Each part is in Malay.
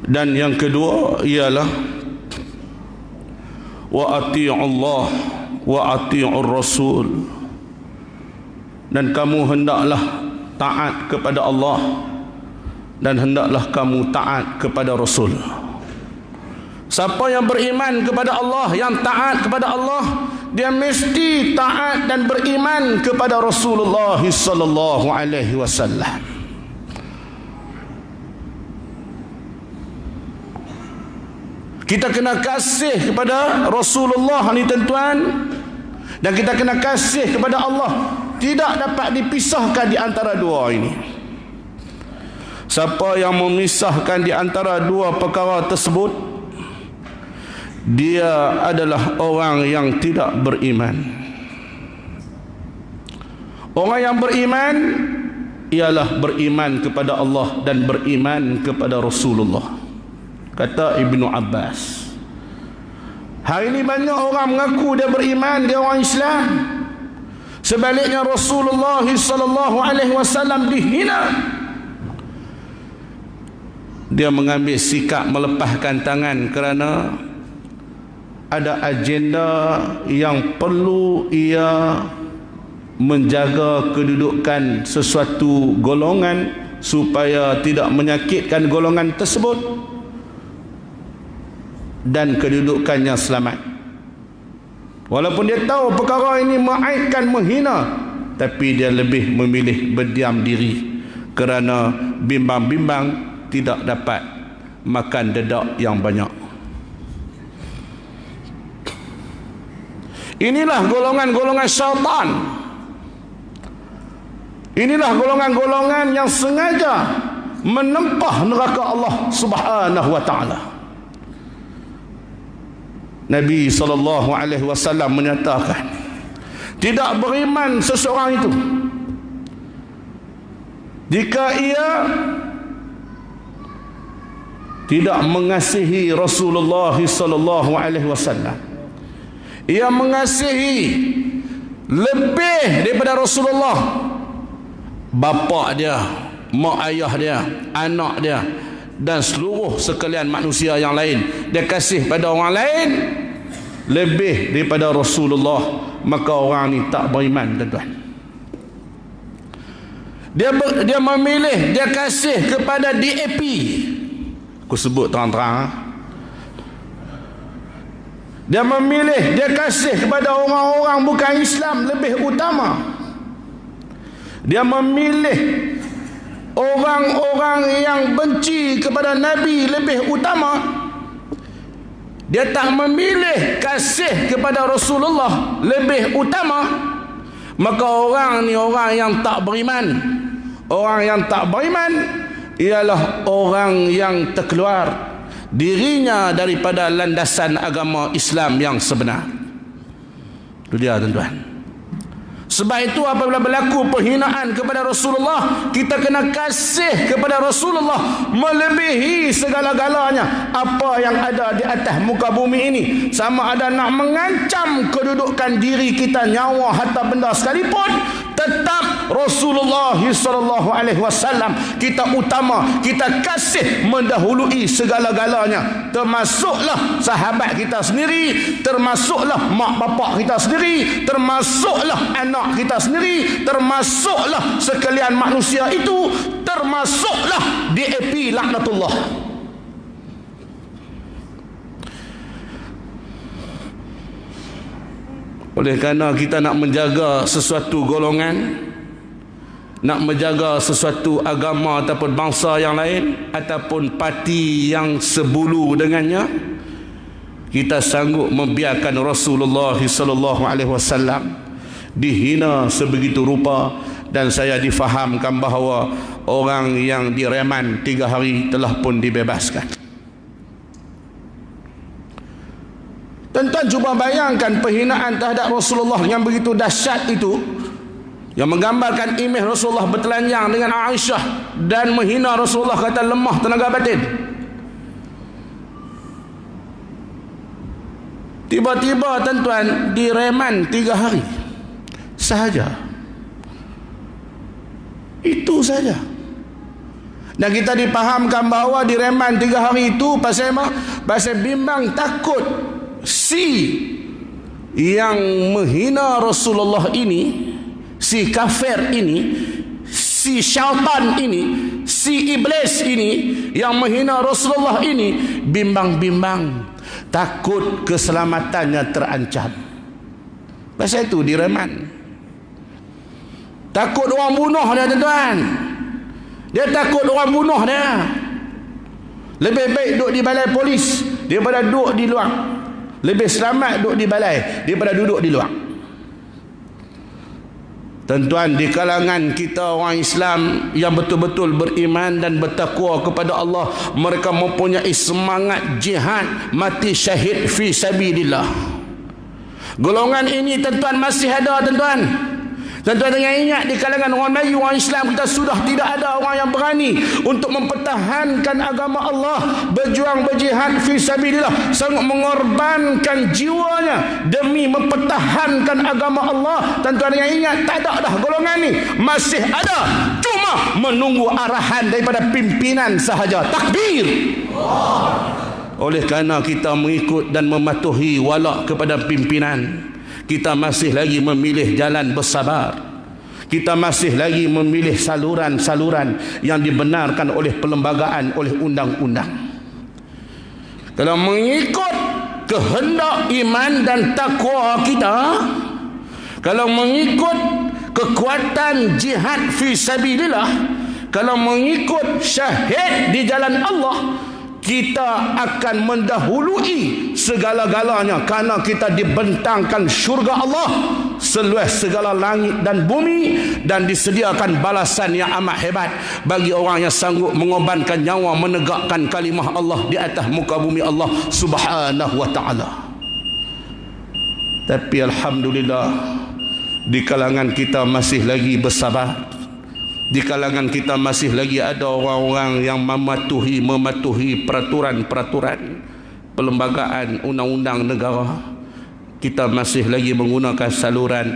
Dan yang kedua ialah wa ati'u Allah wa ati'ur Rasul, dan kamu hendaklah taat kepada Allah dan hendaklah kamu taat kepada Rasul. Siapa yang beriman kepada Allah, yang taat kepada Allah, dia mesti taat dan beriman kepada Rasulullah sallallahu alaihi wasallam. Kita kena kasih kepada Rasulullah ni tuan-tuan, dan kita kena kasih kepada Allah. Tidak dapat dipisahkan di antara dua ini. Siapa yang memisahkan di antara dua perkara tersebut, dia adalah orang yang tidak beriman. Orang yang beriman ialah beriman kepada Allah dan beriman kepada Rasulullah. Kata Ibnu Abbas. Hari ini banyak orang mengaku dia beriman, dia orang Islam. Sebaliknya Rasulullah sallallahu alaihi wasallam dihina. Dia mengambil sikap melepaskan tangan kerana ada agenda yang perlu ia menjaga kedudukan sesuatu golongan supaya tidak menyakitkan golongan tersebut dan kedudukannya selamat. Walaupun dia tahu perkara ini mengaibkan, menghina, tapi dia lebih memilih berdiam diri kerana bimbang-bimbang tidak dapat makan dedak yang banyak. Inilah golongan-golongan syaitan. Inilah golongan-golongan yang sengaja menempah neraka Allah Subhanahu wa taala. Nabi SAW menyatakan, tidak beriman seseorang itu jika ia tidak mengasihi Rasulullah SAW. Ia mengasihi lebih daripada Rasulullah bapa dia, mak ayah dia, anak dia, dan seluruh sekalian manusia yang lain. Dia kasih pada orang lain lebih daripada Rasulullah, maka orang ni tak beriman, tuan-tuan. Dia memilih, dia kasih kepada DAP. Aku sebut terang-terang. Dia memilih, dia kasih kepada orang-orang bukan Islam lebih utama. Dia memilih orang-orang yang benci kepada Nabi lebih utama. Dia tak memilih kasih kepada Rasulullah lebih utama. Maka orang ni orang yang tak beriman. Orang yang tak beriman ialah orang yang terkeluar dirinya daripada landasan agama Islam yang sebenar. Itu dia, tuan-tuan. Sebab itu apabila berlaku penghinaan kepada Rasulullah, kita kena kasih kepada Rasulullah melebihi segala-galanya apa yang ada di atas muka bumi ini. Sama ada nak mengancam kedudukan diri kita, nyawa, harta benda sekalipun, tetap Rasulullah SAW kita utama, kita kasih mendahului segala-galanya. Termasuklah sahabat kita sendiri, termasuklah mak bapak kita sendiri, termasuklah anak kita sendiri, termasuklah sekalian manusia itu, termasuklah DAP laknatullah. Oleh kerana kita nak menjaga sesuatu golongan, nak menjaga sesuatu agama ataupun bangsa yang lain, ataupun parti yang sebulu dengannya, kita sanggup membiarkan Rasulullah SAW dihina sebegitu rupa. Dan saya difahamkan bahawa orang yang direman 3 hari telah pun dibebaskan. Tuan-tuan cuba bayangkan penghinaan terhadap Rasulullah yang begitu dahsyat itu, yang menggambarkan imej Rasulullah bertelanjang dengan Aisyah dan menghina Rasulullah, kata lemah tenaga batin. Tiba-tiba tuan-tuan direman 3 hari sahaja. Itu saja. Dan kita dipahamkan bahawa direman 3 hari itu pasal apa? Pasal bimbang takut si yang menghina Rasulullah ini, si kafir ini, si syaitan ini, si iblis ini yang menghina Rasulullah ini, bimbang-bimbang takut keselamatannya terancam. Pasal itu direman. Takut orang bunuh dia, tuan-tuan. Dia takut orang bunuh dia. Lebih baik duduk di balai polis daripada duduk di luar. Lebih selamat duduk di balai daripada duduk di luar. Tuan-tuan, di kalangan kita orang Islam yang betul-betul beriman dan bertakwa kepada Allah, mereka mempunyai semangat jihad mati syahid fi sabilillah. Golongan ini, tuan-tuan, masih ada, tuan-tuan. Tuan-tuan jangan ingat, di kalangan orang Melayu, orang Islam, kita sudah tidak ada orang yang berani untuk mempertahankan agama Allah, berjuang berjihad fi sabilillah, sanggup mengorbankan jiwanya demi mempertahankan agama Allah. Tuan-tuan jangan ingat, tak ada dah golongan ni. Masih ada, cuma menunggu arahan daripada pimpinan sahaja. Takbir. Oleh kerana kita mengikut dan mematuhi walak kepada pimpinan, kita masih lagi memilih jalan bersabar. Kita masih lagi memilih saluran-saluran yang dibenarkan oleh perlembagaan, oleh undang-undang. Kalau mengikut kehendak iman dan takwa kita, kalau mengikut kekuatan jihad fi sabilillah, kalau mengikut syahid di jalan Allah, kita akan mendahului segala-galanya, kerana kita dibentangkan syurga Allah seluas segala langit dan bumi, dan disediakan balasan yang amat hebat bagi orang yang sanggup mengorbankan nyawa menegakkan kalimah Allah di atas muka bumi Allah subhanahu wa ta'ala. Tapi alhamdulillah, di kalangan kita masih lagi bersabar. Di kalangan kita masih lagi ada orang-orang yang mematuhi peraturan-peraturan perlembagaan undang-undang negara. Kita masih lagi menggunakan saluran,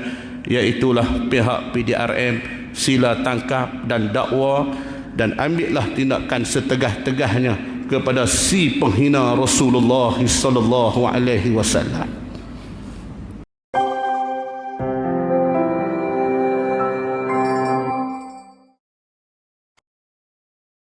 iaitulah pihak PDRM, sila tangkap dan dakwa, dan ambillah tindakan setegah-tegahnya kepada si penghina Rasulullah sallallahu alaihi wasallam.